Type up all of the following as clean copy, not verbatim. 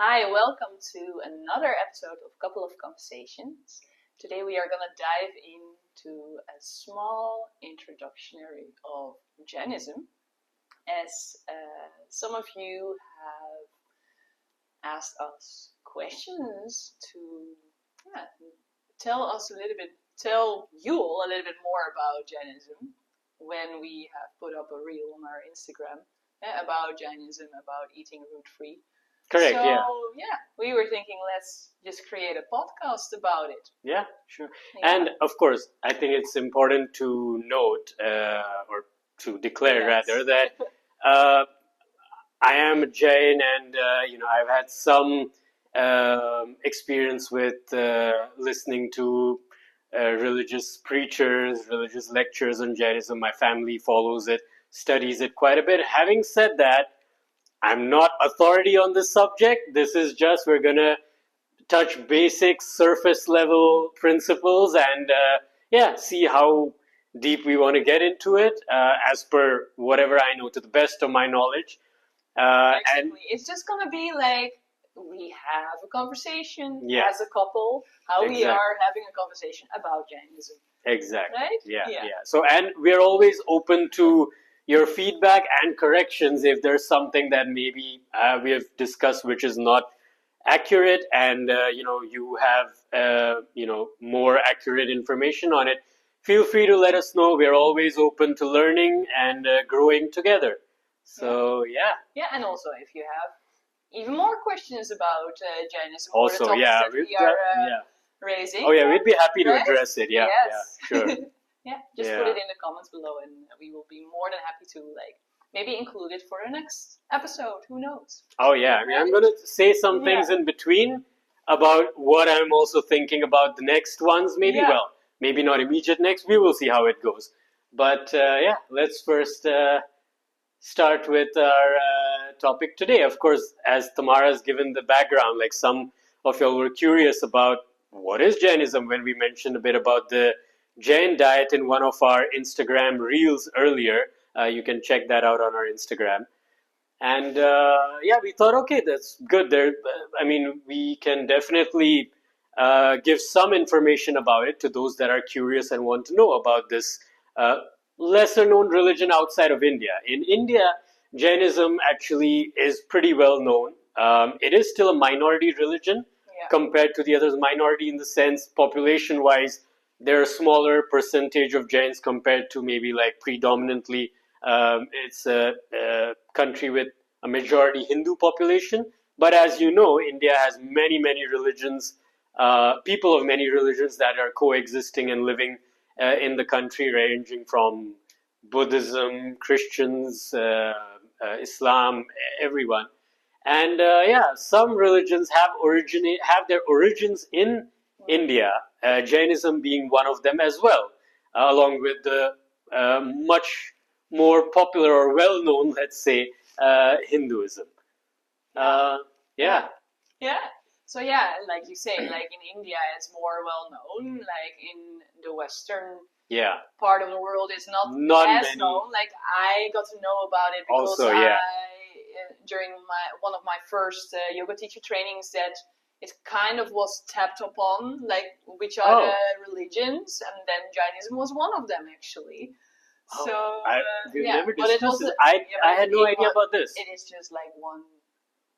Hi, welcome to another episode of Couple of Conversations. Today we are going to dive into a small introductionary of Jainism, as some of you have asked us questions to tell you all a little bit more about Jainism when we have put up a reel on our Instagram about Jainism, about eating root-free. Correct, So, yeah. We were thinking let's just create a podcast about it. Yeah, sure. Yeah. And of course, I think it's important to note, or to declare rather, that I am a Jain, and I've had some experience with listening to religious preachers, religious lectures on Jainism. My family follows it, studies it quite a bit. Having said that, I'm not authority on this subject. This is just, we're going to touch basic surface level principles and see how deep we want to get into it as per whatever I know to the best of my knowledge. Exactly. And it's just going to be like we have a conversation Yeah. as a couple, how we Exactly. are having a conversation about Jainism. Exactly. Right? Yeah. So, and we're always open to your feedback and corrections if there's something that maybe we have discussed which is not accurate, and you have more accurate information on it. Feel free to let us know. We're always open to learning and growing together. So Yeah, and also if you have even more questions about Jainism Also, or the topics that we are raising. Oh yeah, we'd be happy to right? address it. Yeah, Yes. yeah, sure. Just Yeah. put it in the comments below, and we will be more than happy to maybe include it for the next episode. Who knows? Oh yeah, I mean, I'm going to say some things in between about what I'm also thinking about the next ones. Maybe, Yeah. well, maybe not immediate next. We will see how it goes. But let's first start with our topic today. Of course, as Tamara has given the background, like some of y'all were curious about what is Jainism when we mentioned a bit about the Jain diet in one of our Instagram reels earlier. You can check that out on our Instagram. And we thought, okay, that's good. We can definitely give some information about it to those that are curious and want to know about this lesser known religion outside of India. In India, Jainism actually is pretty well known. It is still a minority religion compared to the others. Minority in the sense, population wise, there are a smaller percentage of Jains compared to maybe like predominantly it's a country with a majority Hindu population. But as you know, India has many, many religions, people of many religions that are coexisting and living in the country, ranging from Buddhism, Christians, Islam, everyone. And some religions have their origins in India, Jainism being one of them as well, along with the much more popular or well-known, let's say, Hinduism. Yeah. So like you say, like in India, it's more well known. Like in the Western part of the world, is not as many. known. Like I got to know about it because Also, yeah. During one of my first yoga teacher trainings, that it kind of was tapped upon, like which are the religions, and then Jainism was one of them actually. So we've never but it discussed was this. I had no idea about this. It is just like one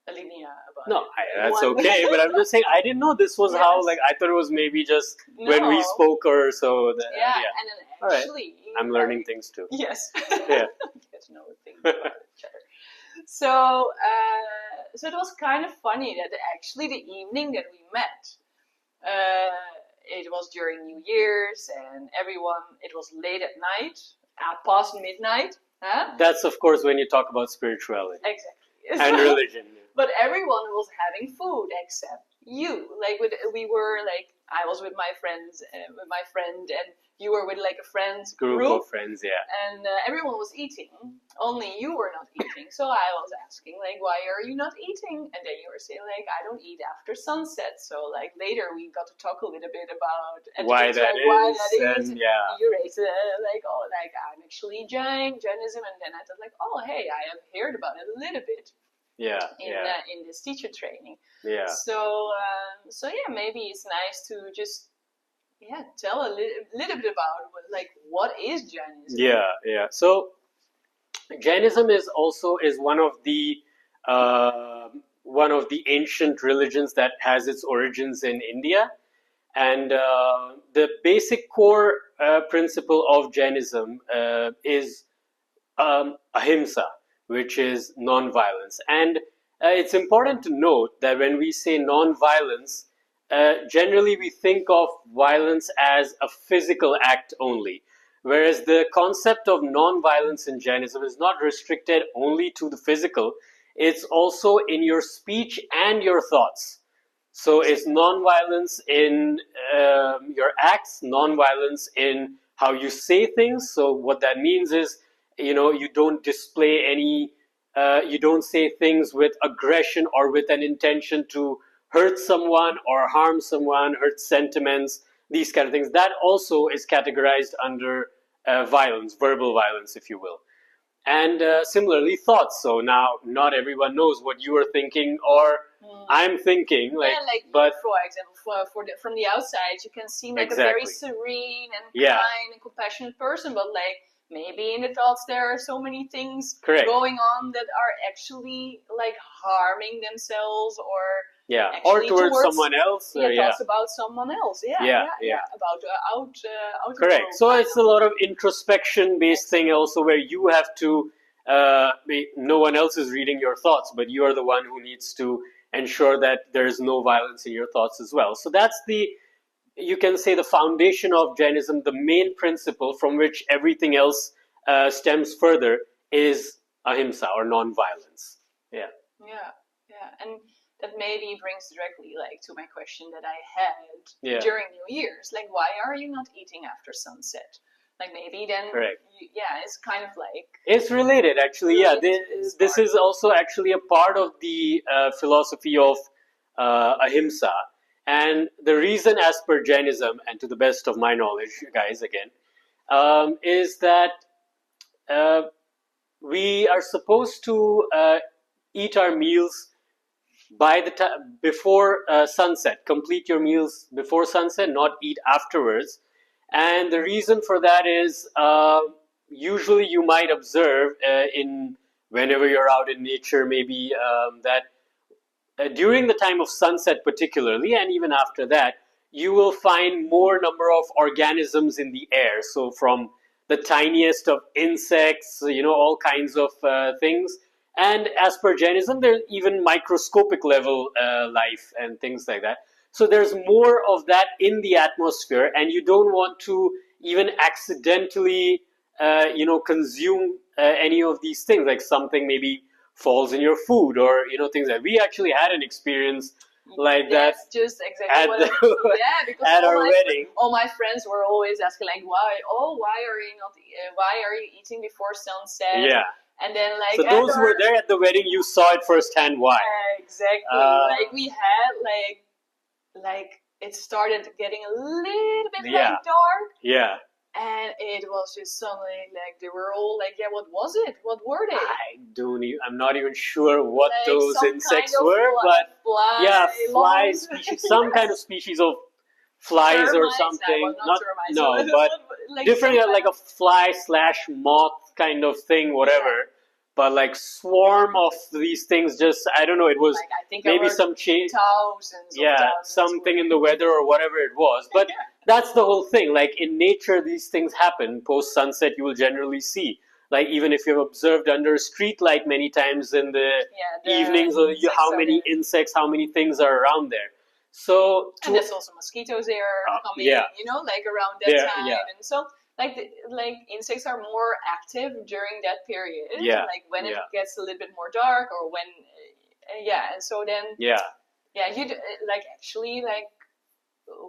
alinea about No, it. that's okay. But I'm just saying, I didn't know this was how. Like, I thought it was maybe just when we spoke or so. And then actually, I'm learning things too. Yes. Yeah. Get to know things about each other. So it was kind of funny that actually the evening that we met, it was during New Year's, and everyone. It was late at night, past midnight. That's of course when you talk about spirituality. Exactly. And religion. But everyone was having food except you. Like we were like, I was with my friends, with my friend, and you were with like a friend's group of friends, yeah. And everyone was eating. Only you were not eating. So I was asking, like, why are you not eating? And then you were saying, like, I don't eat after sunset. So like later we got to talk a little bit about why that is. And you raised like, oh, like I'm actually Jainism, and then I thought like, oh, hey, I have heard about it a little bit. in this teacher training. Yeah. So maybe it's nice to just tell a little bit about what is Jainism. Yeah. So Jainism is one of the ancient religions that has its origins in India, and the basic core principle of Jainism is ahimsa, which is non-violence. And it's important to note that when we say non-violence, generally we think of violence as a physical act only. Whereas the concept of non-violence in Jainism is not restricted only to the physical, it's also in your speech and your thoughts. So it's non-violence in your acts, non-violence in how you say things. So what that means is, you don't display you don't say things with aggression or with an intention to hurt someone or harm someone, hurt sentiments, these kind of things. That also is categorized under violence, verbal violence, if you will. And similarly, thoughts. So now, not everyone knows what you are thinking or I'm thinking. But for example, from the outside, you can seem like exactly. a very serene and kind and compassionate person, but maybe in the thoughts there are so many things going on that are actually harming themselves or towards someone else. Thoughts about someone else. About out correct. So it's a lot of introspection based thing also, where you have to no one else is reading your thoughts, but you are the one who needs to ensure that there is no violence in your thoughts as well. So that's you can say, the foundation of Jainism. The main principle from which everything else stems further is ahimsa, or non-violence. Yeah. And that maybe brings directly to my question that I had during New Year's. Why are you not eating after sunset? Maybe then, it's kind of it's related, actually. This is also actually a part of the philosophy of ahimsa. And the reason, as per Jainism, and to the best of my knowledge, guys, again, is that we are supposed to eat our meals by the time before sunset. Complete your meals before sunset, not eat afterwards. And the reason for that is usually you might observe whenever you're out in nature, maybe that during the time of sunset particularly, and even after that, you will find more number of organisms in the air. So from the tiniest of insects, all kinds of things. And as per Jainism, there's even microscopic level life and things like that. So there's more of that in the atmosphere, and you don't want to even accidentally, consume any of these things, like something maybe falls in your food, or things like that. We actually had an experience like That's that just exactly because at our wedding. All my friends were always asking why are you eating before sunset? Yeah. And then so those who were there at the wedding, you saw it firsthand why. Exactly. We had it started getting a little bit dark. Yeah. And it was just suddenly they were all what was it? What were they? I'm not even sure what those insects were, but fly species, some kind of species of flies termites, or something. Not termites, but different, like a fly/moth kind of thing, whatever. But swarm of these things, just I don't know. It was I think maybe some change. Thousands. Something in the weather or whatever it was, but. That's the whole thing. In nature, these things happen. Post sunset, you will generally see. Even if you've observed under a street light many times in the evenings, how many insects, how many things are around there. So and there's also mosquitoes there coming, around that time, and so insects are more active during that period. When it gets a little bit more dark, or when and so then you actually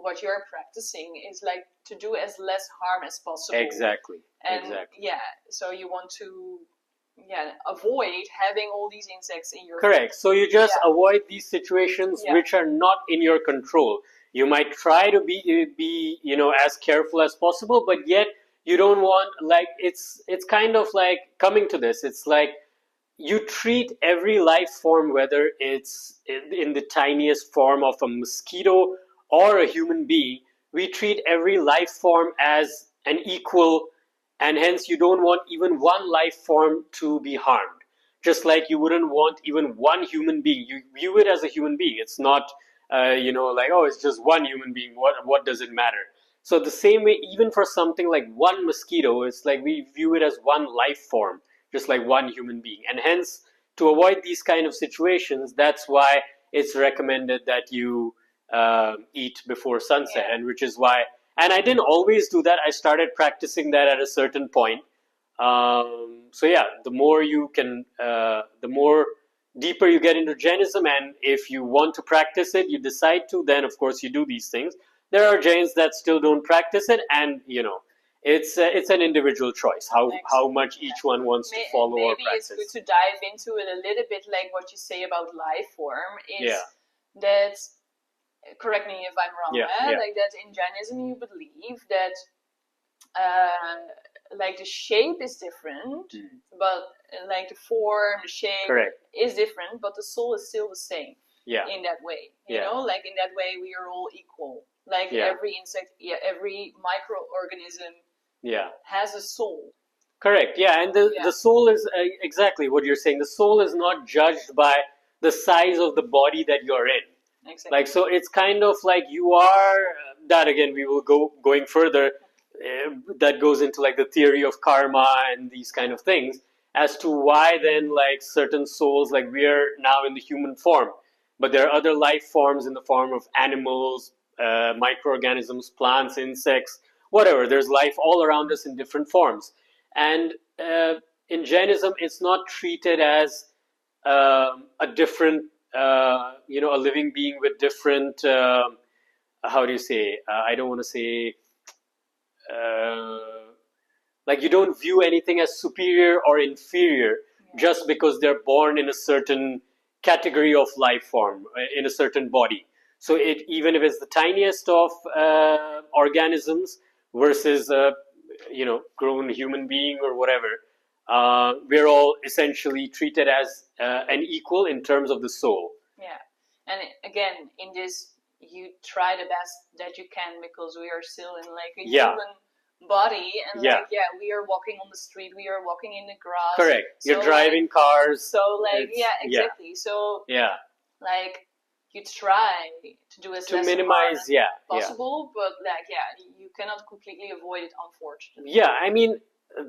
what you're practicing is to do as less harm as possible. Exactly. And so you want to avoid having all these insects in your correct food. So you just avoid these situations which are not in your control. You might try to be as careful as possible, but yet you don't want it's kind of coming to this. It's you treat every life form, whether it's in the tiniest form of a mosquito or a human being, we treat every life form as an equal, and hence you don't want even one life form to be harmed. Just like you wouldn't want even one human being. You view it as a human being. It's not, like, oh, it's just one human being. What does it matter? So the same way, even for something like one mosquito, it's like we view it as one life form, just like one human being. And hence, to avoid these kind of situations, that's why it's recommended that you eat before sunset, and which is why. And I didn't always do that. I started practicing that at a certain point. So yeah, the more you can, the more deeper you get into Jainism, and if you want to practice it, you decide to, then of course you do these things. There are Jains that still don't practice it, and it's an individual choice how much each one wants to follow or practice. Maybe it's good to dive into it a little bit, like what you say about life form is that. Correct me if I'm wrong. Like that in Jainism, you believe that like the shape is different, but like the form, the shape is different, but the soul is still the same. In that way, you know, like in that way, we are all equal. Like every insect, every microorganism, has a soul. Correct. Yeah, and the soul is exactly what you're saying. The soul is not judged by the size of the body that you're in. Exactly. Like, so it's kind of like you are, that again, we will going further, that goes into like the theory of karma and these kind of things, as to why then like certain souls, like we are now in the human form, but there are other life forms in the form of animals, microorganisms, plants, insects, whatever. There's life all around us in different forms. And in Jainism, it's not treated as a different, a living being with different, how do you say, I don't want to say, like you don't view anything as superior or inferior just because they're born in a certain category of life form, in a certain body. So even if it's the tiniest of organisms versus a grown human being or whatever, we're all essentially treated as an equal in terms of the soul. Yeah, and again, in this, you try the best that you can because we are still in like a human body, and we are walking on the street, we are walking in the grass. Correct. You're driving cars. So like exactly. So like you try to do as less minimize possible, but like you cannot completely avoid it, unfortunately. Yeah, I mean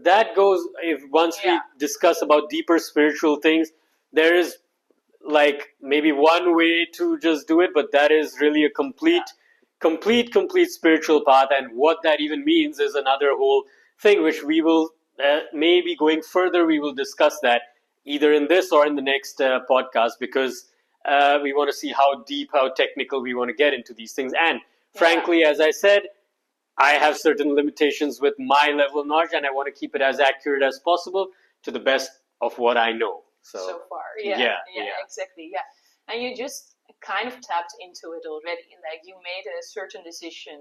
that goes if once we discuss about deeper spiritual things, there is like maybe one way to just do it, but that is really a complete spiritual path, and what that even means is another whole thing, which we will maybe going further we will discuss that either in this or in the next podcast, because we want to see how deep, how technical we want to get into these things. And frankly, as I said, I have certain limitations with my level of knowledge, and I want to keep it as accurate as possible to the best of what I know. So far, exactly, and you just kind of tapped into it already. Like you made a certain decision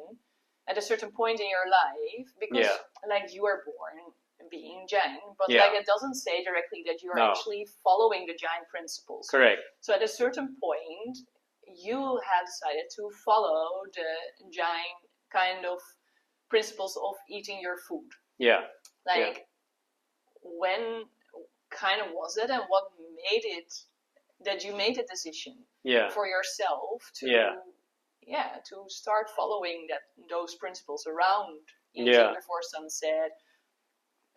at a certain point in your life because, like, you are born being Jain, but like it doesn't say directly that you are actually following the Jain principles. Correct. So at a certain point, you have decided to follow the Jain kind of principles of eating your food. Yeah. Like when kind of was it, and what made it that you made a decision for yourself to to start following those principles around eating before sunset,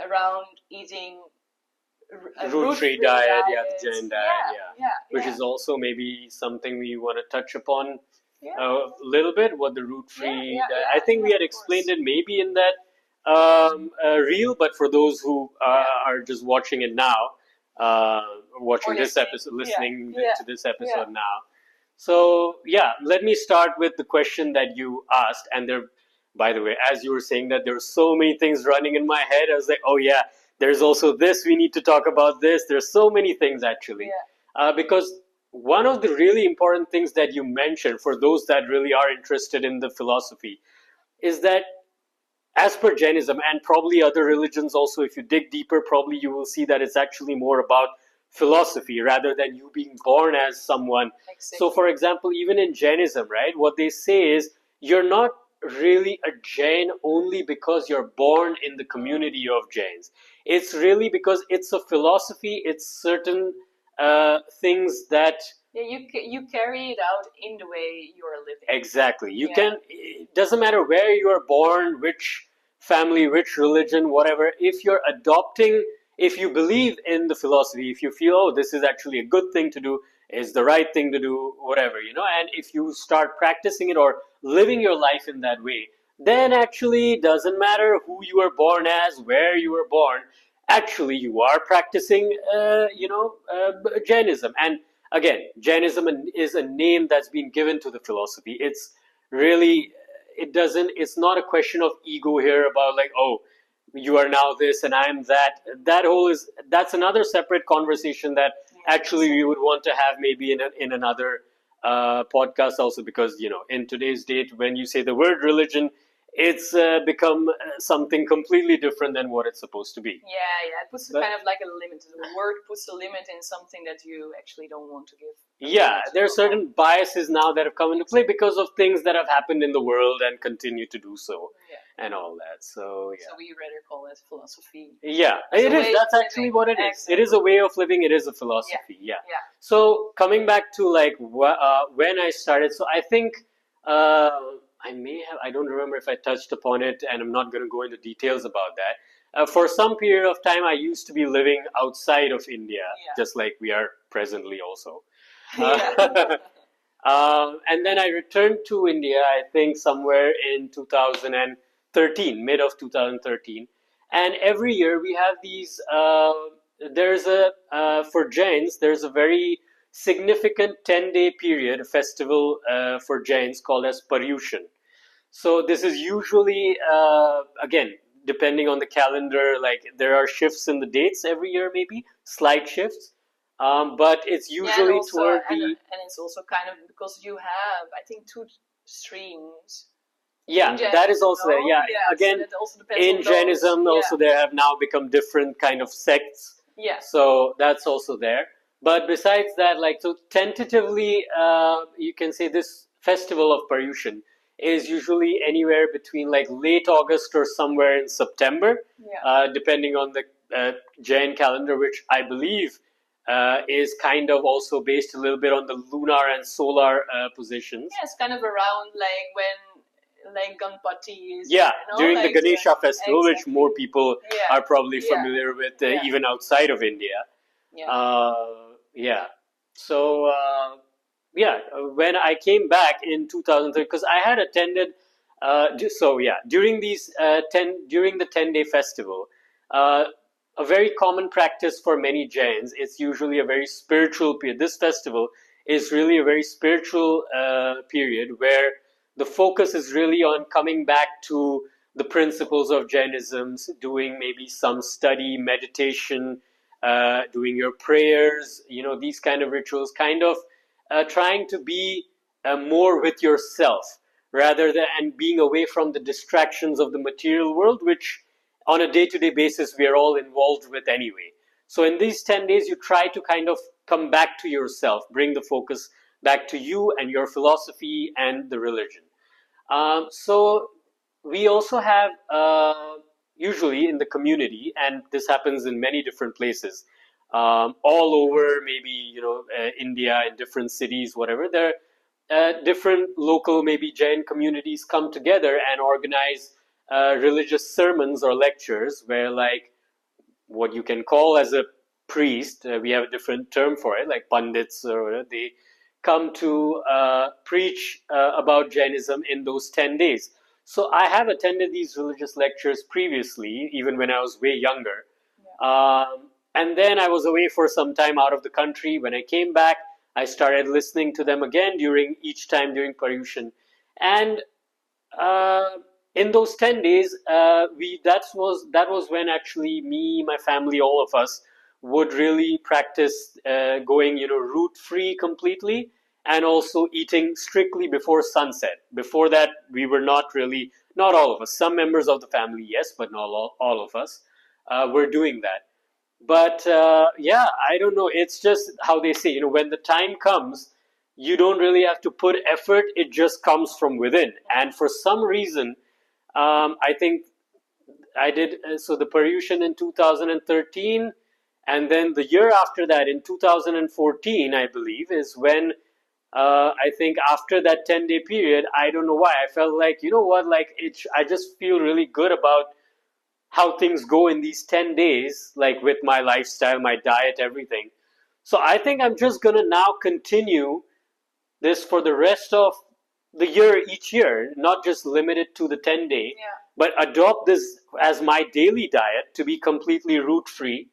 around eating a root tree diet, the Jain diet, which is also maybe something we want to touch upon a little bit, what the root tree diet. I think we had explained it maybe in that reel, but for those who are just watching it now, watching this episode, listening to this episode now. So let me start with the question that you asked. And there, by the way, as you were saying that, there were so many things running in my head. I was like, oh yeah, there's also this, we need to talk about this. There's so many things actually. Because one of the really important things that you mentioned, for those that really are interested in the philosophy, is that as per Jainism and probably other religions also, if you dig deeper, probably you will see that it's actually more about philosophy rather than you being born as someone. Exactly. So, for example, even in Jainism, right, what they say is you're not really a Jain only because you're born in the community of Jains. It's really because it's a philosophy, it's certain things that yeah, you carry it out in the way you're living. exactly. You can, it doesn't matter where you are born, which family, which religion, whatever. If you're adopting, if you believe in the philosophy, if you feel, oh, this is actually a good thing to do, is the right thing to do, whatever, and if you start practicing it or living your life in that way, then actually it doesn't matter who you were born as, where you were born. Actually, you are practicing, Jainism. And again, Jainism is a name that's been given to the philosophy. It's really, it's not a question of ego here about like, oh, you are now this and I'm that. That's another separate conversation that actually we would want to have maybe in another podcast also, because in today's date, when you say the word religion, it's become something completely different than what it's supposed to be. Yeah, it puts kind of like a limit. The word puts a limit in something that you actually don't want to give. Yeah, there are certain biases now that have come into play because of things that have happened in the world and continue to do so, and all that. So yeah. So we rather call it philosophy. Yeah, it is. That's actually what it is. Exactly. It is a way of living. It is a philosophy. Yeah. So coming back to like when I started, so I think I don't remember if I touched upon it, and I'm not going to go into details about that. For some period of time, I used to be living outside of India, just like we are presently also. And then I returned to India, I think somewhere in 2013, mid of 2013. And every year we have these, for Jains, there's a very significant 10-day period, a festival for Jains called as Paryushan. So this is usually, again, depending on the calendar, like there are shifts in the dates every year, maybe slight shifts. But it's usually toward the... And it's also kind of because you have, I think, two streams. Yeah, that is also there. Yeah, again, so in Jainism also there have now become different kind of sects. Yeah. So that's also there. But besides that, like, so tentatively, you can say this festival of Paryushan is usually anywhere between like late August or somewhere in September, depending on the Jain calendar, which I believe is kind of also based a little bit on the lunar and solar positions. Yeah, it's kind of around like when like Ganpati is. Yeah, during the Ganesha festival, which more people are probably familiar with, even outside of India. So when I came back in 2003, because I had attended, during the 10-day festival, a very common practice for many Jains, it's usually a very spiritual period. This festival is really a very spiritual period where the focus is really on coming back to the principles of Jainism, doing maybe some study, meditation, doing your prayers, these kind of rituals, kind of trying to be more with yourself rather than and being away from the distractions of the material world, which on a day-to-day basis we are all involved with anyway. So in these 10 days, you try to kind of come back to yourself, bring the focus back to you and your philosophy and the religion. So we also have usually in the community, and this happens in many different places, all over, maybe India, in different cities, whatever. There different local, maybe Jain communities come together and organize religious sermons or lectures where, like, what you can call as a priest, we have a different term for it, like pandits or whatever, they come to preach about Jainism in those 10 days. So I have attended these religious lectures previously, even when I was way younger. And then I was away for some time out of the country. When I came back, I started listening to them again during Paryushan. And in those 10 days, that was when actually me, my family, all of us would really practice going, root free completely, and also eating strictly before sunset. Before that, we were not all of us. Some members of the family, yes, but not all of us were doing that. But yeah, I don't know. It's just how they say, when the time comes, you don't really have to put effort. It just comes from within. And for some reason, I think I did so the Paryushan in 2013, and then the year after that, in 2014, I believe, is when I think after that 10-day period, I don't know why, I felt like, you know what, like I just feel really good about how things go in these 10 days, like with my lifestyle, my diet, everything. So I think I'm just gonna now continue this for the rest of the year, each year, not just limited to the 10-day, but adopt this as my daily diet to be completely root free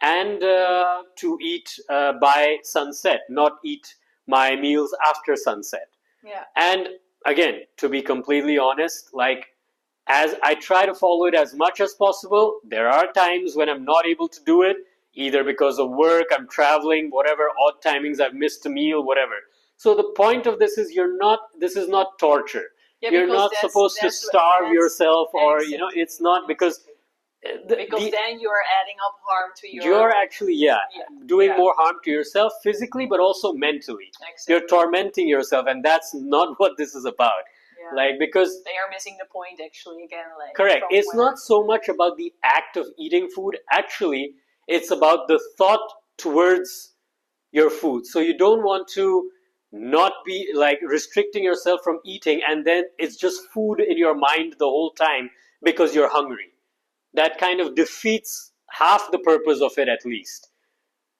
and to eat by sunset, not eat my meals after sunset. Yeah. And again, to be completely honest, like as I try to follow it as much as possible, there are times when I'm not able to do it, either because of work, I'm traveling, whatever, odd timings, I've missed a meal, whatever. So the point of this is this is not torture. Yeah, you're not supposed to starve yourself, or, it's not because because then you're adding up harm to you're actually doing more harm to yourself physically, but also mentally. Exactly. You're tormenting yourself, and that's not what this is about. Like, because they are missing the point actually again. Like, correct, it's not so much about the act of eating food. Actually, it's about the thought towards your food. So you don't want to not be like restricting yourself from eating, and then it's just food in your mind the whole time because you're hungry. That kind of defeats half the purpose of it, at least.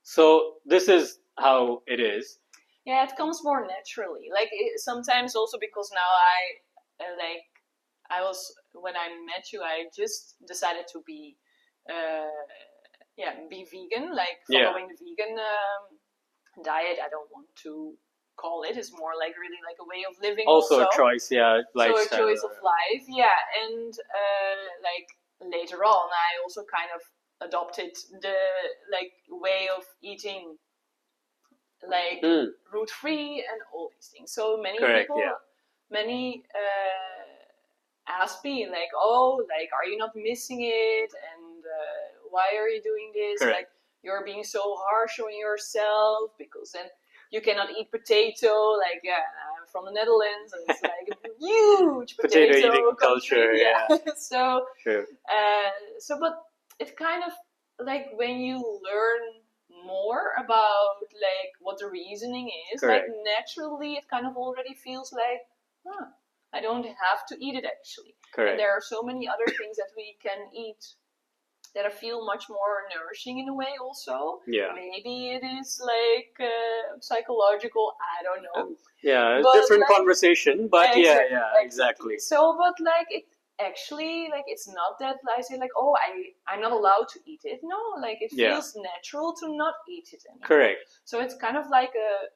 So this is how it is. Yeah, it comes more naturally. Like sometimes also because now I was, when I met you, I just decided to be be vegan, like following the vegan diet. I don't want to call it. It's more like really like a way of living. Also a choice, lifestyle. So a choice of life, and like later on, I also kind of adopted the like way of eating, like root free and all these things. So many people, many ask me like, oh, like, are you not missing it? And why are you doing this? Correct. Like, you're being so harsh on yourself because then you cannot eat potato. Like, I'm from the Netherlands, and it's like a huge potato eating culture. So, True. But it kind of like when you learn more about like what the reasoning is, correct, like naturally it kind of already feels like, I don't have to eat it actually. Correct. And there are so many other things that we can eat that I feel much more nourishing in a way also. Yeah. Maybe it is like psychological, I don't know. Different like, conversation, but exactly. So, but like it actually, like it's not that I say like, oh, I'm not allowed to eat it. No, like it feels natural to not eat it anymore. Correct. So it's kind of like a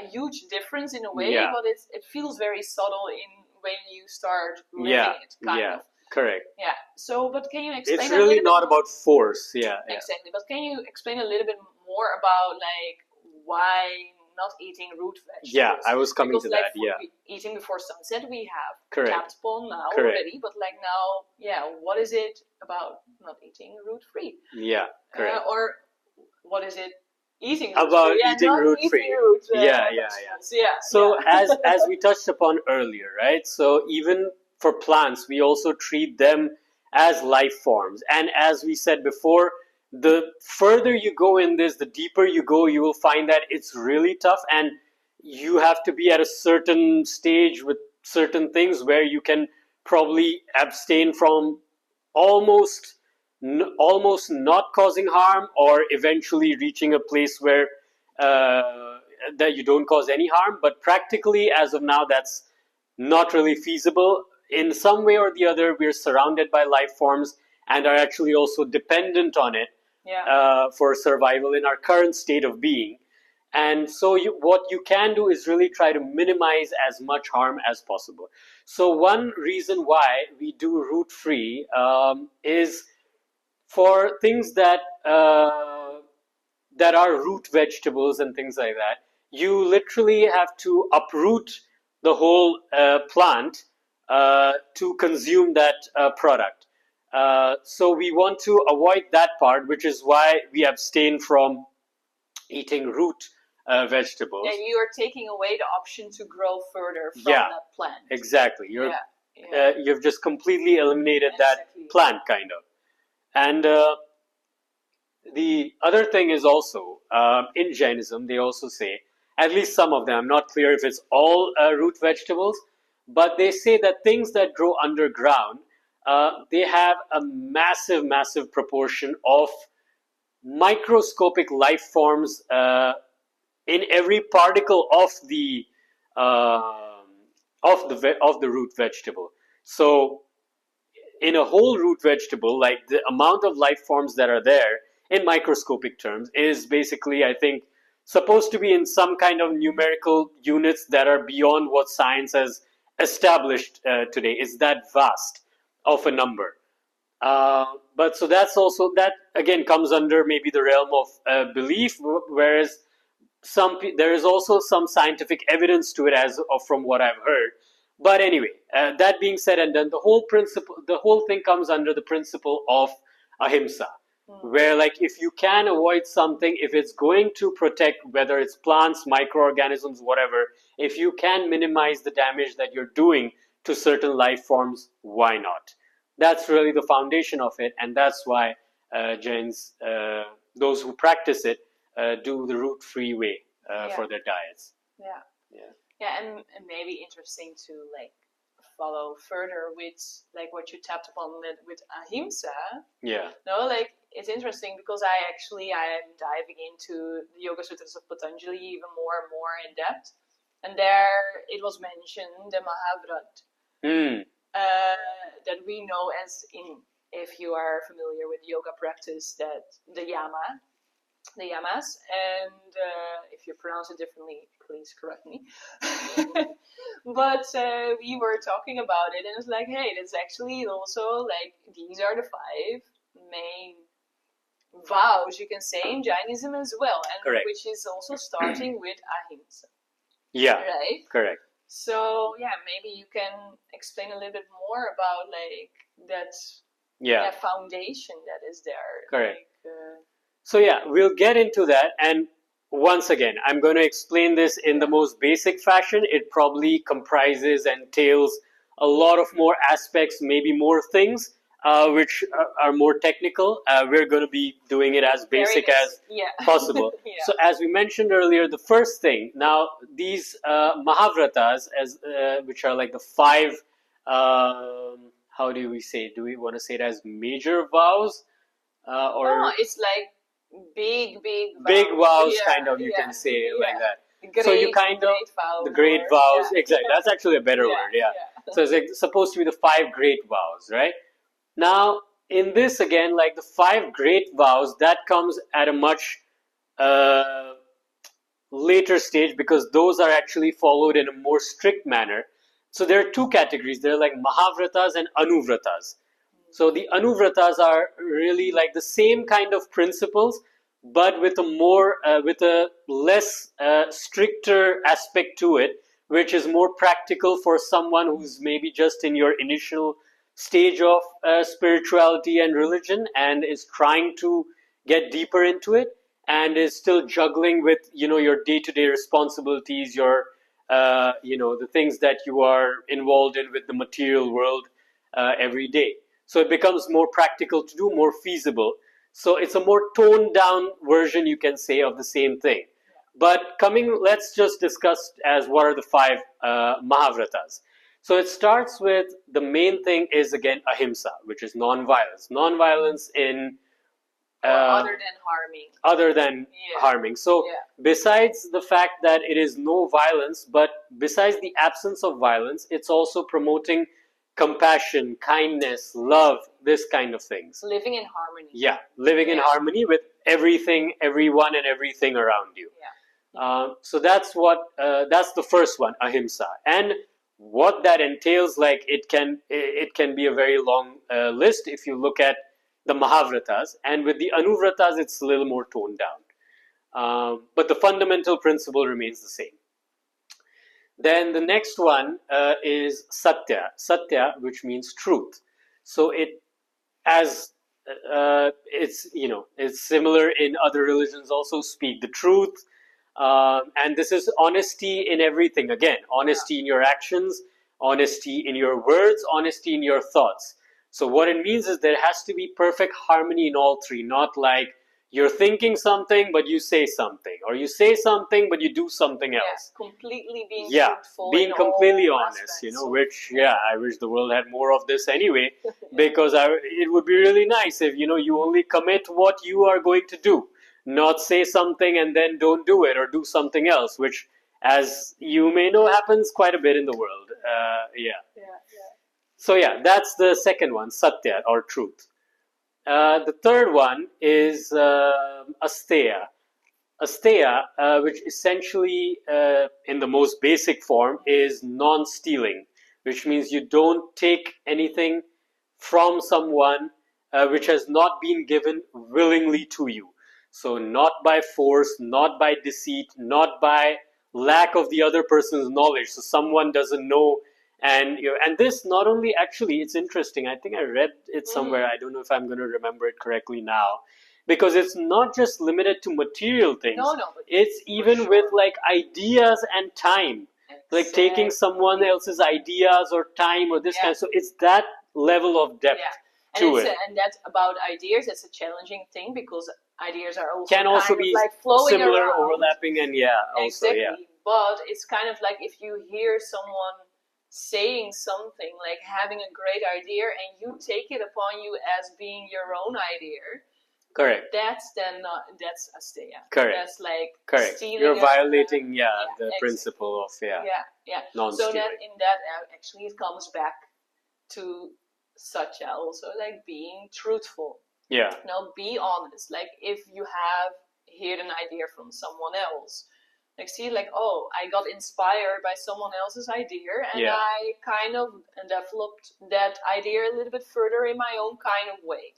huge difference in a way, but it feels very subtle in when you start living it, kind of. Correct. Yeah. So, but can you explain? It's really not about force. Exactly. But can you explain a little bit more about like why not eating root vegetables? Yeah, I was coming to that. Eating before sunset, we have Correct. tapped upon now already. But like now, what is it about not eating root free? Yeah. Correct. Or what is it? Eating about root eating root free. So as we touched upon earlier, right? So even for plants, we also treat them as life forms. And as we said before, the further you go in this, the deeper you go, you will find that it's really tough, and you have to be at a certain stage with certain things where you can probably abstain from almost not causing harm, or eventually reaching a place where that you don't cause any harm. But practically, as of now, that's not really feasible. In some way or the other, we're surrounded by life forms and are actually also dependent on it for survival in our current state of being. And so what you can do is really try to minimize as much harm as possible. So one reason why we do root free is for things that are root vegetables and things like that. You literally have to uproot the whole plant to consume that product. So we want to avoid that part, which is why we abstain from eating root vegetables. And you are taking away the option to grow further from Yeah, that plant. Exactly. You've just completely eliminated that plant, kind of. And the other thing is also, in Jainism, they also say, at least some of them, I'm not clear if it's all root vegetables, but they say that things that grow underground, they have a massive, massive proportion of microscopic life forms in every particle of the root vegetable. So in a whole root vegetable, like the amount of life forms that are there in microscopic terms is basically, I think, supposed to be in some kind of numerical units that are beyond what science has established today. It's that vast of a number. But so that's also, that again comes under maybe the realm of belief, whereas there is also some scientific evidence to it, as of from what I've heard. But anyway, that being said and done, the whole thing comes under the principle of ahimsa, where like if you can avoid something, if it's going to protect, whether it's plants, microorganisms, whatever, if you can minimize the damage that you're doing to certain life forms, why not? That's really the foundation of it, and that's why Jains, those who practice it, do the root-free way for their diets. And maybe interesting to like follow further with like what you tapped upon with ahimsa. No, like it's interesting because I am diving into the Yoga Sutras of Patanjali even more and more in depth, and there it was mentioned the Mahavrat that we know as in, if you are familiar with yoga practice, that the yamas, and if you pronounce it differently, please correct me. But we were talking about it, and it's like, hey, it's actually also like these are the 5 main vows you can say in Jainism as well, and which is also starting with ahimsa. Right. Correct. So maybe you can explain a little bit more about like that foundation that is there. Correct. Like, so we'll get into that, and once again, I'm going to explain this in the most basic fashion. It probably comprises and entails a lot of more aspects, maybe more things, which are more technical. We're going to be doing it as basic as possible. So as we mentioned earlier, the first thing, now these Mahavratas, which are like the 5, how do we say? Do we want to say it as major vows? No, it's like big vows, kind of, you can say like that. So you kind of the great vows, exactly. That's actually a better word. So it's like supposed to be the 5 great vows, right? Now in this again, like the 5 great vows, that comes at a much later stage, because those are actually followed in a more strict manner. So there are 2 categories. They're like Mahavratas and Anuvratas. So the Anuvratas are really like the same kind of principles, but with a less stricter aspect to it, which is more practical for someone who's maybe just in your initial stage of spirituality and religion and is trying to get deeper into it and is still juggling with your day-to-day responsibilities, your the things that you are involved in with the material world every day. So it becomes more practical to do, more feasible. So it's a more toned down version, you can say, of the same thing. But let's just discuss as what are the 5 Mahavratas. So it starts with, the main thing is again ahimsa, which is non-violence. Non-violence in other than harming. So besides the fact that it is no violence, but besides the absence of violence, it's also promoting compassion, kindness, love, this kind of things. Living in harmony. Living in harmony with everything, everyone, and everything around you. So that's the first one, ahimsa. And what that entails, like it can be a very long list if you look at the Mahavratas, and with the Anuvratas it's a little more toned down. But the fundamental principle remains the same. Then the next one is Satya. Satya, which means truth. So it as it's similar in other religions also. Speak the truth, and this is honesty in everything. Again, honesty in your actions, honesty in your words, honesty in your thoughts. So what it means is there has to be perfect harmony in all three, not like you're thinking something but you say something, or you say something but you do something else. Completely being Yeah, truthful, being completely honest, aspects. Which I wish the world had more of this anyway, because it would be really nice if you only commit what you are going to do, not say something and then don't do it, or do something else, which, as you may know, happens quite a bit in the world. So that's the second one, satya, or truth. The third one is asteya. Asteya, which essentially, in the most basic form, is non-stealing, which means you don't take anything from someone which has not been given willingly to you. So not by force, not by deceit, not by lack of the other person's knowledge. So someone doesn't know, and this not only, actually, it's interesting. I think I read it somewhere. I don't know if I'm going to remember it correctly now, because it's not just limited to material things. No, it's even with like ideas and time. Exactly. Like taking someone else's ideas or time or this kind. So it's that level of depth to it. And that's about ideas. It's a challenging thing because ideas are also can also be like flowing similar, around. Overlapping, and exactly. But it's kind of like if you hear someone saying something, like having a great idea, and you take it upon you as being your own idea. Correct. That's that's asteya. Correct. That's like stealing. You're violating the principle of non-stealing. So that in that actually it comes back to satya also, like being truthful. Yeah. Now be honest. Like if you have heard an idea from someone else, like see, like, oh, I got inspired by someone else's idea, and I kind of developed that idea a little bit further in my own kind of way.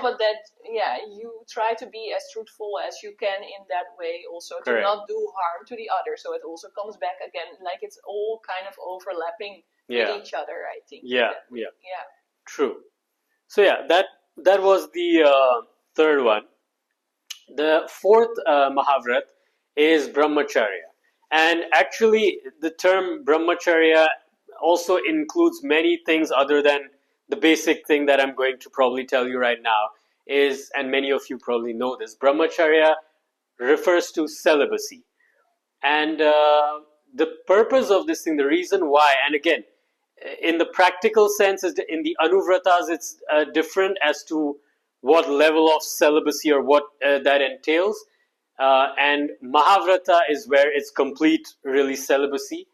But that, you try to be as truthful as you can in that way also, to not do harm to the other. So it also comes back again, like it's all kind of overlapping with each other, I think. Yeah. True. So that was the third one. The fourth Mahavrat is brahmacharya. And actually the term brahmacharya also includes many things other than the basic thing that I'm going to probably tell you right now is, and many of you probably know this, brahmacharya refers to celibacy. And the purpose of this thing, the reason why, and again, in the practical sense, in the anuvratas, it's different as to what level of celibacy or what that entails. And Mahavrata is where it's complete, really, celibacy.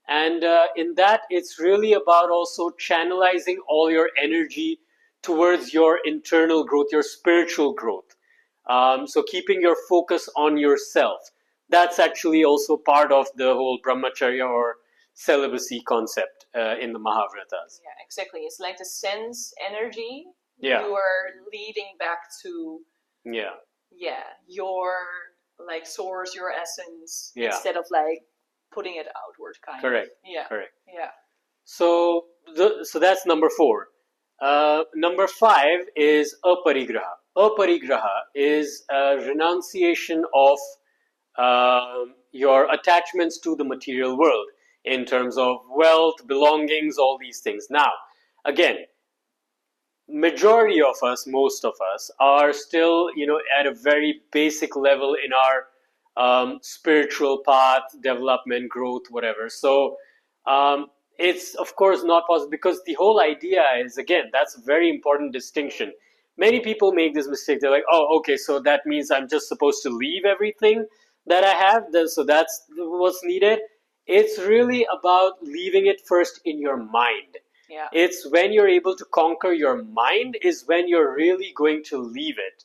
And in that, it's really about also channelizing all your energy towards your internal growth, your spiritual growth. So keeping your focus on yourself. That's actually also part of the whole brahmacharya or celibacy concept in the Mahavratas. Yeah, exactly. It's like the sense energy you are leading back to your like source, your essence, instead of like putting it outward, kind Correct. of. Correct. Yeah. So that's number 4. Number 5 is aparigraha. Aparigraha is a renunciation of your attachments to the material world in terms of wealth, belongings, all these things. Now, again, majority of us, most of us, are still, at a very basic level in our spiritual path, development, growth, whatever. So it's of course not possible, because the whole idea is, again, that's a very important distinction. Many people make this mistake. They're like, oh, okay, so that means I'm just supposed to leave everything that I have, so that's what's needed. It's really about leaving it first in your mind. Yeah. It's when you're able to conquer your mind is when you're really going to leave it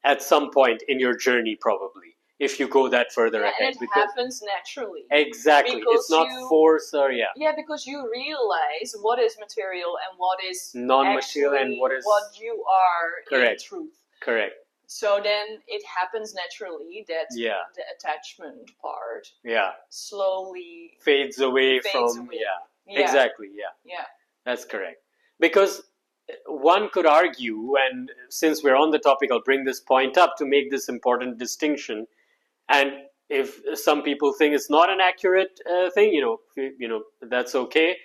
at some point in your journey, probably, if you go that further ahead. And it happens naturally. Exactly. It's not force or Yeah, because you realize what is material and what is non-material, and what you are in truth. Correct. So then it happens naturally that the attachment part slowly fades away from. Exactly. Yeah. That's correct. Because one could argue, and since we're on the topic, I'll bring this point up to make this important distinction. And if some people think it's not an accurate thing, that's okay.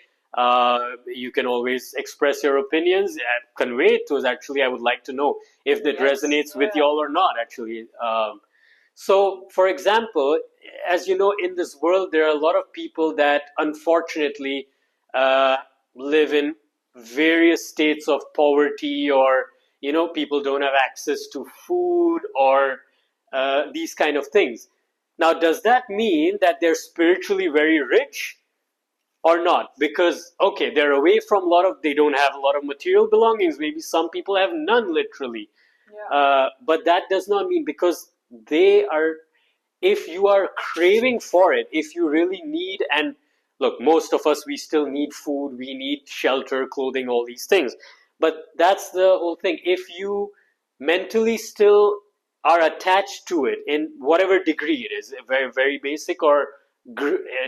You can always express your opinions and convey it to us. Actually, I would like to know if that resonates with y'all or not. Actually, so for example, as you know, in this world, there are a lot of people that unfortunately uh, live in various states of poverty, or people don't have access to food, or these kind of things. Now, does that mean that they're spiritually very rich or not? Because, okay, they're away from they don't have a lot of material belongings. Maybe some people have none, literally. But that does not mean, because they are, if you are craving for it, if you really need, and look, most of us, we still need food, we need shelter, clothing, all these things. But that's the whole thing. If you mentally still are attached to it in whatever degree it is, very, very basic, or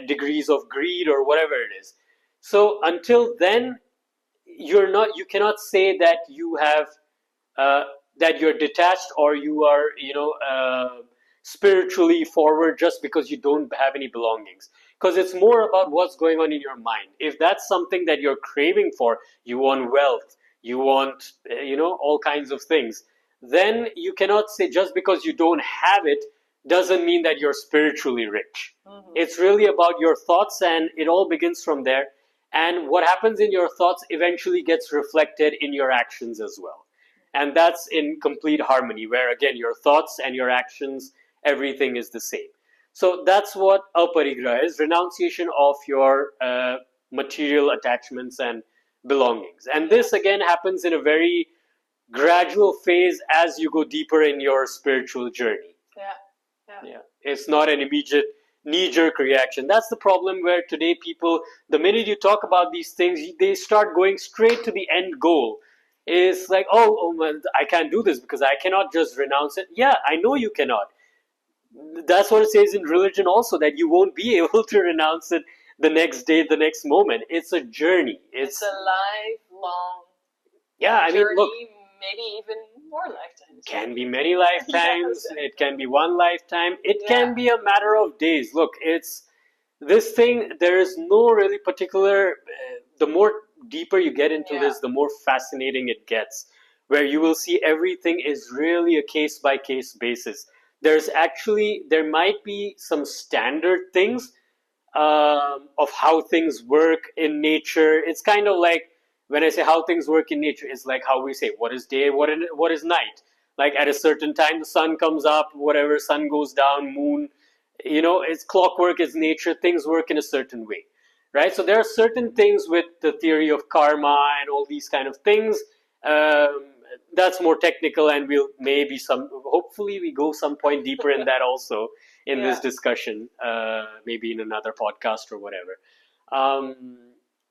degrees of greed, or whatever it is. So until then, you cannot say that you have uh, that you're detached, or you are spiritually forward, just because you don't have any belongings, because it's more about what's going on in your mind. If that's something that you're craving for, you want wealth, you want all kinds of things, then you cannot say just because you don't have it doesn't mean that you're spiritually rich. It's really about your thoughts, and it all begins from there. And what happens in your thoughts eventually gets reflected in your actions as well. And that's in complete harmony, where again, your thoughts and your actions, everything is the same. So that's what aparigraha is: renunciation of your material attachments and belongings. And this again happens in a very gradual phase as you go deeper in your spiritual journey. Yeah. It's not an immediate knee-jerk reaction. That's the problem, where today people, the minute you talk about these things, they start going straight to the end goal. It's like, oh well, I can't do this because I cannot just renounce it. Yeah, I know you cannot. That's what it says in religion also, that you won't be able to renounce it the next day, the next moment. It's a journey. It's a lifelong journey, look, maybe even more lifetimes. Can be many lifetimes. Yes. It can be one lifetime. It can be a matter of days. Look, it's this thing. There is no really particular. The more deeper you get into this, the more fascinating it gets. Where you will see everything is really a case by case basis. There might be some standard things of how things work in nature. It's kind of like, when I say how things work in nature, it's like how we say what is day, what is night. Like at a certain time, the sun comes up, whatever, sun goes down, moon. It's clockwork, it's nature. Things work in a certain way, right? So there are certain things with the theory of karma and all these kind of things. That's more technical, and we'll hopefully we go some point deeper in that also in this discussion, maybe in another podcast or whatever.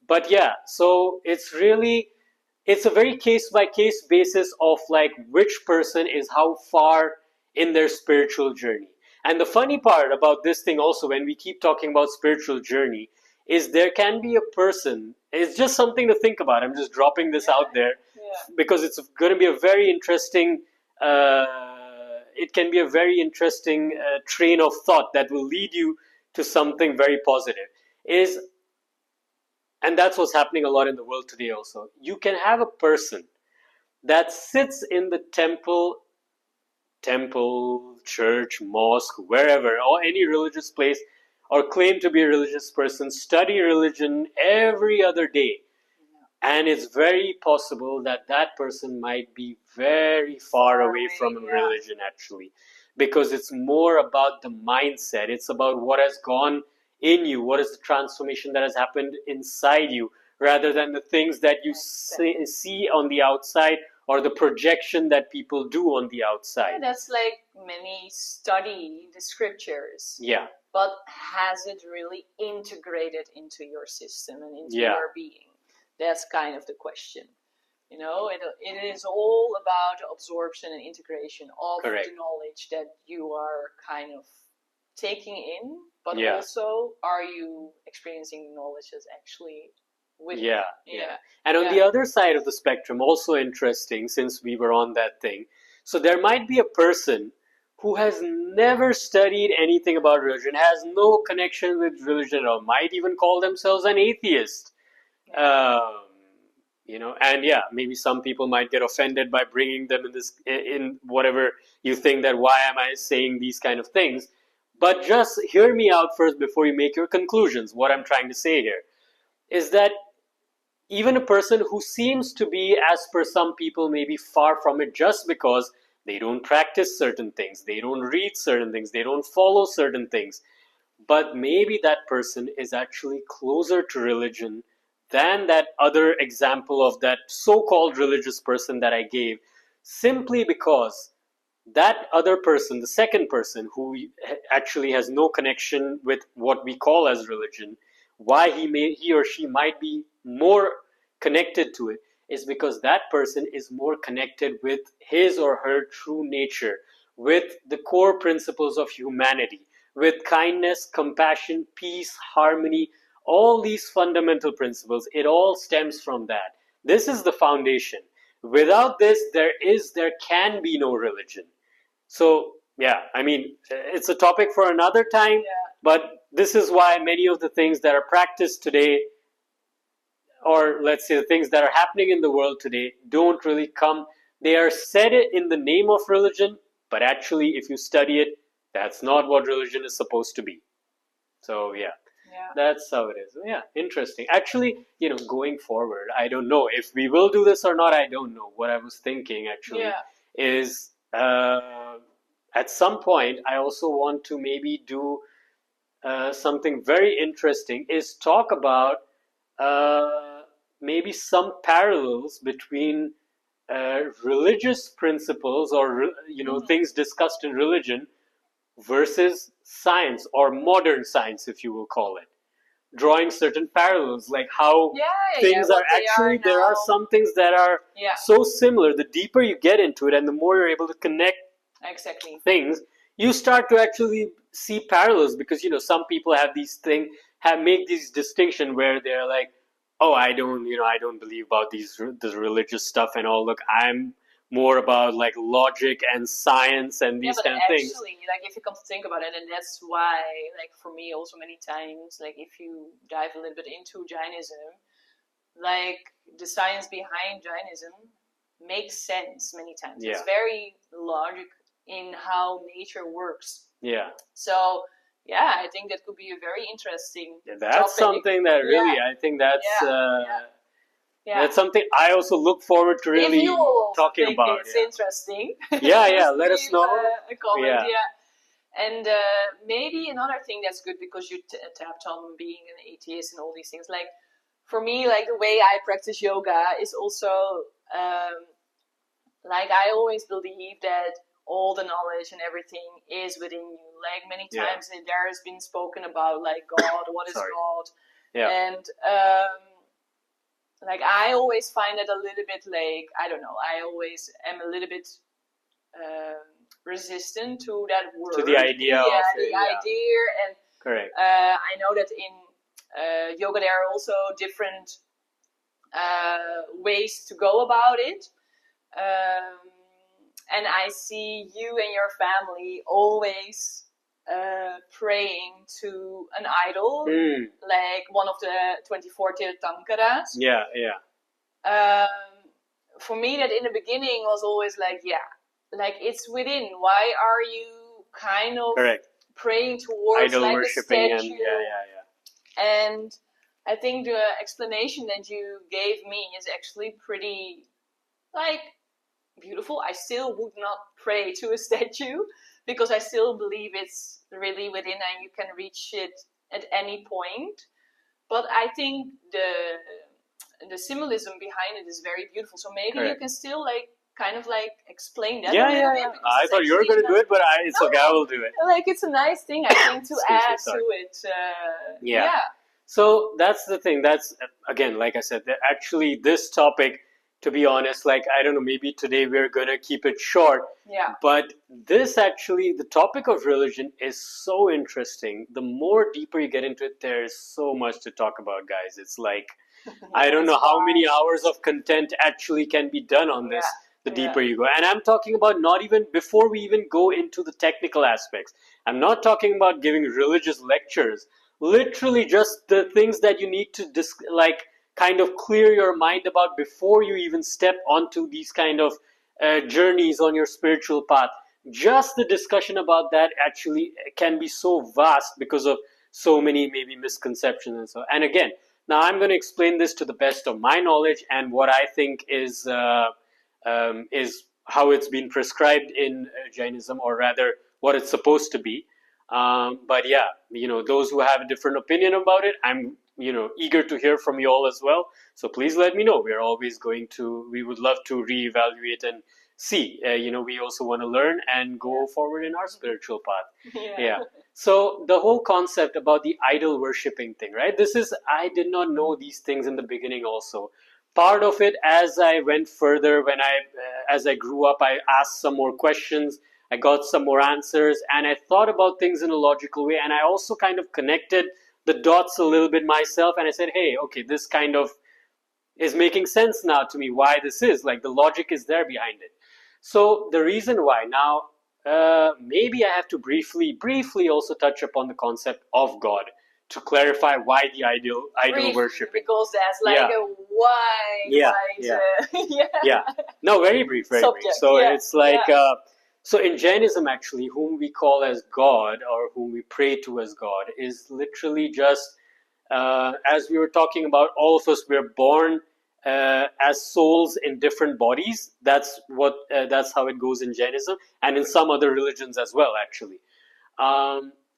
But yeah, so it's a very case by case basis of like which person is how far in their spiritual journey. And the funny part about this thing also, when we keep talking about spiritual journey, is there can be a person, it's just something to think about. I'm just dropping this out there because it's going to be a very interesting it can be a very interesting train of thought that will lead you to something very positive. And that's what's happening a lot in the world today also. You can have a person that sits in the temple, church, mosque, wherever, or any religious place, or claim to be a religious person, study religion every other day. And it's very possible that that person might be very far away from religion, actually, because it's more about the mindset. It's about what has gone in you, what is the transformation that has happened inside you, rather than the things that you see on the outside, or the projection that people do on the outside. That's like many study the scriptures. But has it really integrated into your system and into your being? That's kind of the question. It is all about absorption and integration of the knowledge that you are kind of taking in, but also, are you experiencing knowledge that's actually with it. Yeah. And on the other side of the spectrum, also interesting, since we were on that thing, so there might be a person who has never studied anything about religion, has no connection with religion, or might even call themselves an atheist. Um, and yeah, maybe some people might get offended by bringing them in whatever you think that why am I saying these kind of things. But just hear me out first before you make your conclusions. What I'm trying to say here is that even a person who seems to be, as per some people, maybe far from it, just because they don't practice certain things, they don't read certain things, they don't follow certain things, but maybe that person is actually closer to religion than that other example of that so-called religious person that I gave, simply because that other person, the second person who actually has no connection with what we call as religion, why he or she might be more connected to it is because that person is more connected with his or her true nature, with the core principles of humanity, with kindness, compassion, peace, harmony, all these fundamental principles. It all stems from that. This is the foundation. Without this, there can be no religion. So yeah, I mean, it's a topic for another time, but this is why many of the things that are practiced today, or let's say the things that are happening in the world today, don't really come. They are said in the name of religion, but actually, if you study it, that's not what religion is supposed to be. So yeah. That's how it is. Yeah, interesting. Actually, going forward, I don't know if we will do this or not. I don't know. What I was thinking actually is at some point, I also want to maybe do something very interesting, is talk about maybe some parallels between religious principles or, things discussed in religion versus science, or modern science, if you will call it, drawing certain parallels, like how things are actually, there are some things that are so similar. The deeper you get into it and the more you're able to connect things, you start to actually see parallels, because some people have these make these distinction where they're like, oh, I don't believe about this religious stuff and all. Look, I'm more about like logic and science and these kind of things. Actually, like if you come to think about it, and that's why, like for me also many times, like if you dive a little bit into Jainism, like the science behind Jainism makes sense many times. It's very logic in how nature works. So I think that could be a very interesting that's topic. Something that really I think that's that's something I also look forward to really if you talking think about. It's interesting. Let us know. A comment, And maybe another thing that's good, because you tapped on being an atheist and all these things. Like for me, like the way I practice yoga is also like I always believe that all the knowledge and everything is within you. Like many times there has been spoken about like God, what is God, and like I always find it a little bit like, I don't know, I always am a little bit resistant to that word. To the idea of the idea. And correct. I know that in yoga there are also different ways to go about it. And I see you and your family always praying to an idol, like one of the 24 Tirthankaras. For me, that in the beginning was always like, like it's within. Why are you kind of praying towards idol like worshipping a statue? And I think the explanation that you gave me is actually pretty like beautiful. I still would not pray to a statue, because I still believe it's really within and you can reach it at any point. But I think the symbolism behind it is very beautiful. So maybe you can still like kind of like explain that a little bit. I thought you were going to do it, but it's okay, I will do it. Like it's a nice thing, I think, to add to it. So that's the thing. That's, again, like I said, actually this topic to be honest. Like, I don't know, maybe today we're going to keep it short. Yeah. But this actually, the topic of religion is so interesting. The more deeper you get into it, there's so much to talk about, guys. It's like, I don't know how many hours of content actually can be done on this, the deeper you go. And I'm talking about not even before we even go into the technical aspects. I'm not talking about giving religious lectures. Literally just the things that you need to like kind of clear your mind about before you even step onto these kind of journeys on your spiritual path. Just the discussion about that actually can be so vast because of so many maybe misconceptions and so. And again, now I'm going to explain this to the best of my knowledge and what I think is how it's been prescribed in Jainism, or rather what it's supposed to be. But yeah, those who have a different opinion about it, I'm eager to hear from you all as well. So please let me know. We would love to reevaluate and see. We also want to learn and go forward in our spiritual path. Yeah. So the whole concept about the idol worshipping thing, right? I did not know these things in the beginning also. Part of it, as I went further, as I grew up, I asked some more questions, I got some more answers, and I thought about things in a logical way, and I also kind of connected the dots a little bit myself, and I said, hey, okay, this kind of is making sense now to me, why this is, like the logic is there behind it. So the reason why now, maybe I have to briefly also touch upon the concept of God to clarify why the idol worship. Because that's like a wide, No, very brief, very brief. So it's like, so in Jainism, actually, whom we call as God or whom we pray to as God is literally just, as we were talking about, all of us, we're born as souls in different bodies. That's how it goes in Jainism and in some other religions as well, actually.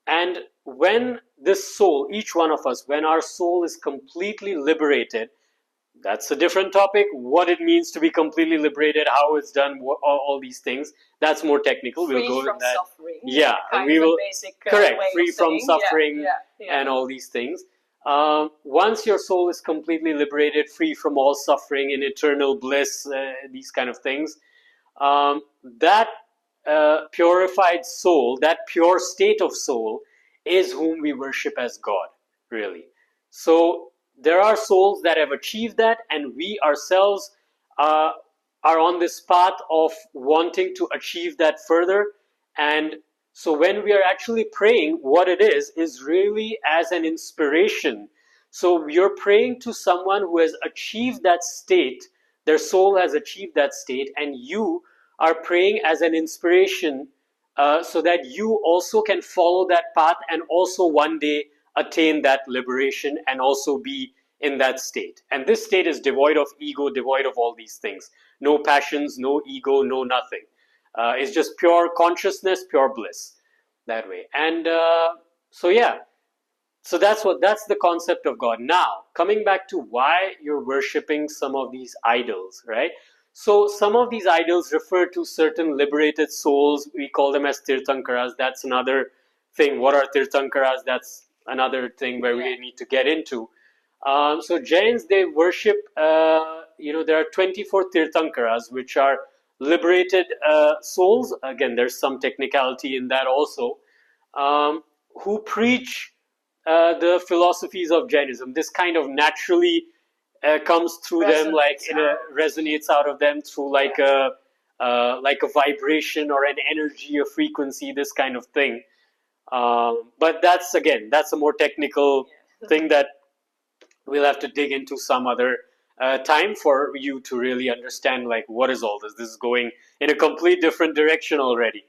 And when this soul, each one of us, when our soul is completely liberated, that's a different topic. What it means to be completely liberated, how it's done, all these things. That's more technical. Free we'll go from in that. Suffering. Yeah, we will. Basic, correct. Free from suffering and all these things. Once your soul is completely liberated, free from all suffering in eternal bliss, these kind of things, that purified soul, that pure state of soul, is whom we worship as God, really. So there are souls that have achieved that, and we ourselves are on this path of wanting to achieve that further. And so when we are actually praying, what it is really as an inspiration. So you're praying to someone who has achieved that state, their soul has achieved that state, and you are praying as an inspiration, so that you also can follow that path and also one day attain that liberation and also be in that state. And this state is devoid of ego, devoid of all these things. No passions, no ego, no nothing. It's just pure consciousness, pure bliss, that way. And so yeah, so that's the concept of God. Now, coming back to why you're worshipping some of these idols, right? So some of these idols refer to certain liberated souls. We call them as Tirthankaras. That's another thing. What are Tirthankaras? That's another thing where we need to get into. So Jains, they worship, there are 24 Tirthankaras, which are liberated souls. Again, there's some technicality in that also, who preach the philosophies of Jainism. This kind of naturally comes through them, like resonates out of them through like a vibration or an energy, a frequency, this kind of thing. But that's a more technical thing that we'll have to dig into some other time for you to really understand, like, what is all this? This is going in a complete different direction already.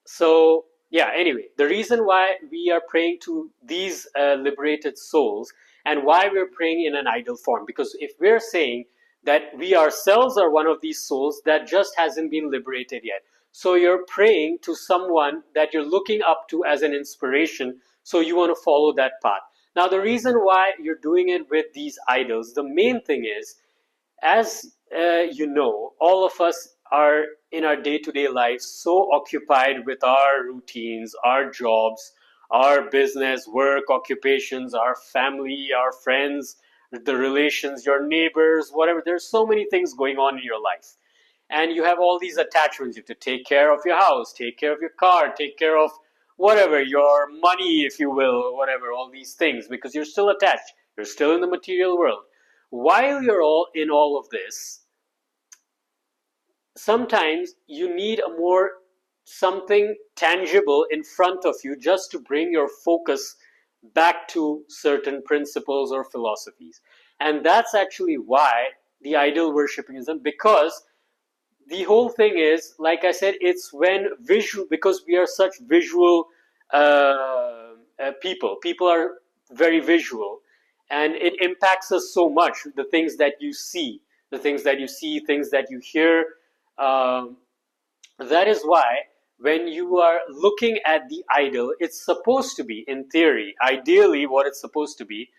So yeah, anyway, the reason why we are praying to these liberated souls and why we're praying in an idol form, because if we're saying that we ourselves are one of these souls that just hasn't been liberated yet, so you're praying to someone that you're looking up to as an inspiration, so you want to follow that path. Now, the reason why you're doing it with these idols, the main thing is, as all of us are in our day-to-day lives so occupied with our routines, our jobs, our business, work, occupations, our family, our friends, the relations, your neighbors, whatever. There's so many things going on in your life. And you have all these attachments. You have to take care of your house, take care of your car, take care of whatever, your money, if you will, whatever, all these things, because you're still attached. You're still in the material world. While you're all in all of this, sometimes you need a more something tangible in front of you just to bring your focus back to certain principles or philosophies. And that's actually why the idol worshipping is done, because the whole thing is, like I said, it's when visual, because we are such visual people. People are very visual, and it impacts us so much. The things that you see, things that you hear. Um, that is why when you are looking at the idol, it's supposed to be, in theory, ideally, what it's supposed to be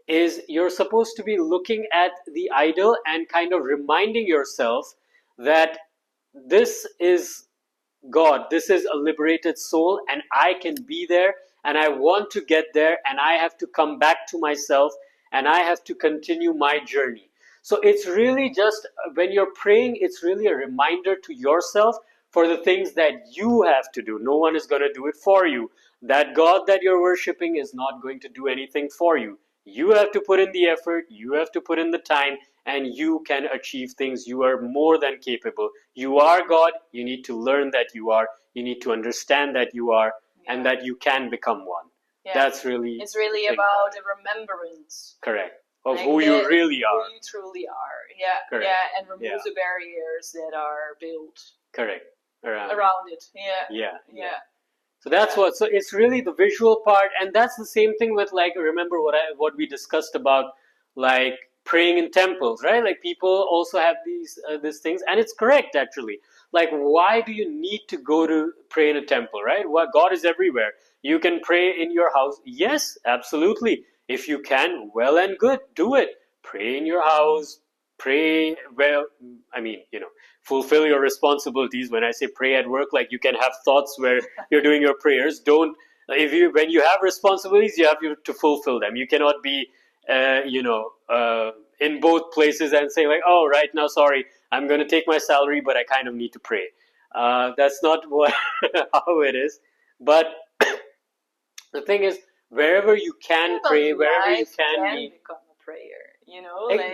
is you're supposed to be looking at the idol and kind of reminding yourself that this is God, this is a liberated soul, and I can be there, and I want to get there, and I have to come back to myself, and I have to continue my journey. So it's really just, when you're praying, it's really a reminder to yourself for the things that you have to do. No one is going to do it for you. That God that you're worshiping is not going to do anything for you. You have to put in the effort, you have to put in the time, and you can achieve things. You are more than capable. You are God. You need to learn that you are. You need to understand that you are, and that you can become one. Yeah. That's really... It's really about a remembrance. Correct. Of who you really are. Who you truly are. Yeah. Correct. Yeah, and remove the barriers that are built. Correct. Around it. Yeah. Yeah. So that's what. So it's really the visual part, and that's the same thing with, like, remember what we discussed about, like, praying in temples, right? Like, people also have these things, and it's correct actually. Like, why do you need to go to pray in a temple, right? Well, God is everywhere. You can pray in your house. Yes, absolutely. If you can, well and good, do it. Pray in your house. Pray, well, I mean, fulfill your responsibilities. When I say pray at work, like, you can have thoughts where you're doing your prayers. Don't, when you have responsibilities, you have to fulfill them. You cannot be in both places and say, like, oh, right now, sorry, I'm going to take my salary, but I kind of need to pray. That's not how it is. But the thing is, wherever you can pray, wherever you can be, become a prayer.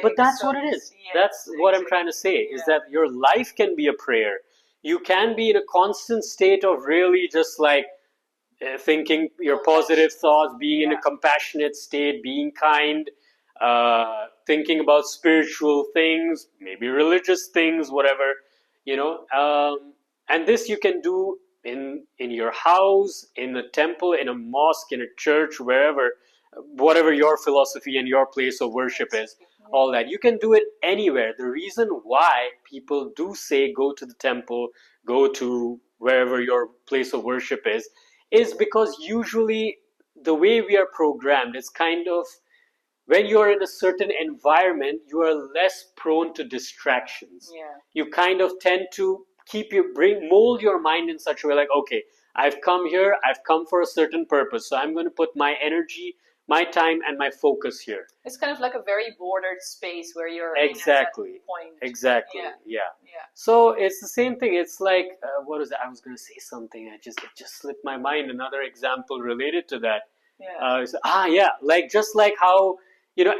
But that's what it is. That's what I'm trying to say, is that your life can be a prayer. You can be in a constant state of really just, like, thinking your positive thoughts, being in a compassionate state, being kind, thinking about spiritual things, maybe religious things, whatever, and this you can do in your house, in a temple, in a mosque, in a church, wherever, whatever your philosophy and your place of worship is, all that. You can do it anywhere. The reason why people do say go to the temple, go to wherever your place of worship is because usually the way we are programmed is kind of, when you're in a certain environment, you are less prone to distractions. You kind of tend to mold your mind in such a way, like, okay, I've come here, I've come for a certain purpose, so I'm going to put my energy, my time, and my focus here. It's kind of like a very bordered space where you're exactly in at that point. Exactly. Yeah. So it's the same thing. It's like, what was that? I was going to say something. It just slipped my mind. Another example related to that. Like, just like how,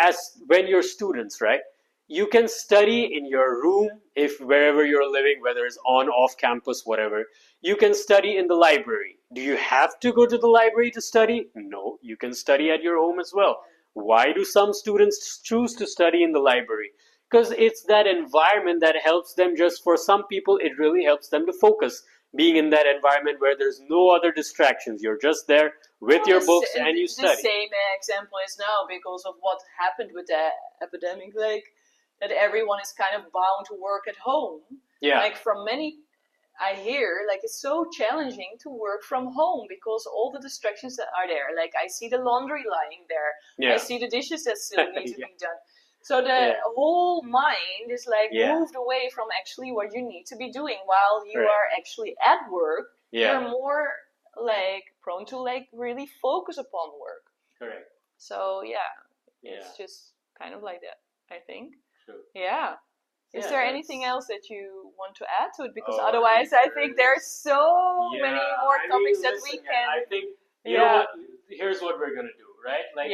as when you're students, right? You can study in your room, if wherever you're living, whether it's on, off campus, whatever. You can study in the library. Do you have to go to the library to study? No, you can study at your home as well. Why do some students choose to study in the library? Because it's that environment that helps them. Just for some people, it really helps them to focus. Being in that environment where there's no other distractions. You're just there with your books and you study. The same example is now because of what happened with the epidemic, like, that everyone is kind of bound to work at home. Like, from many, I hear, like, it's so challenging to work from home because all the distractions that are there. Like, I see the laundry lying there. I see the dishes that still need to be done. So the whole mind is, like, moved away from actually what you need to be doing. While you are actually at work, you're more, like, prone to, like, really focus upon work. Correct. So, it's just kind of like that, I think. True. Yeah. Is there anything else that you want to add to it? Because otherwise, I think there's so many more topics that we can. I think you know what. Here's what we're gonna do, right? Like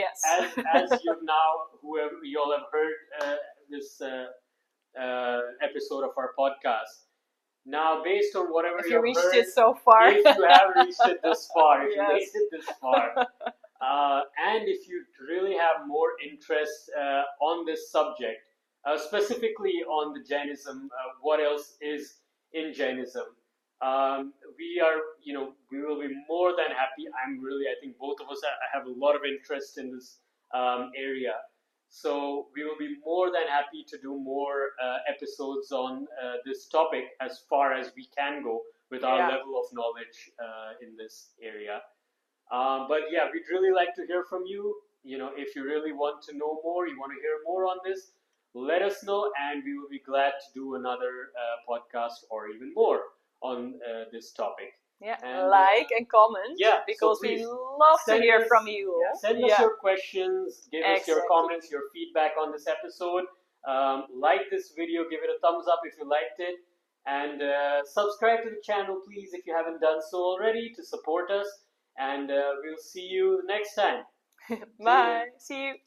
as you've now, whoever you all have heard this episode of our podcast. Now, based on whatever if you reached heard, it so far, if you have reached it this far, if you made it this far, and if you really have more interest on this subject, specifically on the Jainism, what else is in Jainism? We will be more than happy. I think both of us have a lot of interest in this area. So we will be more than happy to do more episodes on this topic as far as we can go with our level of knowledge in this area. But yeah, we'd really like to hear from you. You know, if you really want to know more, you want to hear more on this, let us know, and we will be glad to do another podcast or even more on this topic. Yeah, and, like and comment. Yeah, because we love to hear from you. Send us your questions, give us your comments, your feedback on this episode. Like this video, give it a thumbs up if you liked it, and subscribe to the channel, please, if you haven't done so already, to support us. And we'll see you next time. Bye. See you.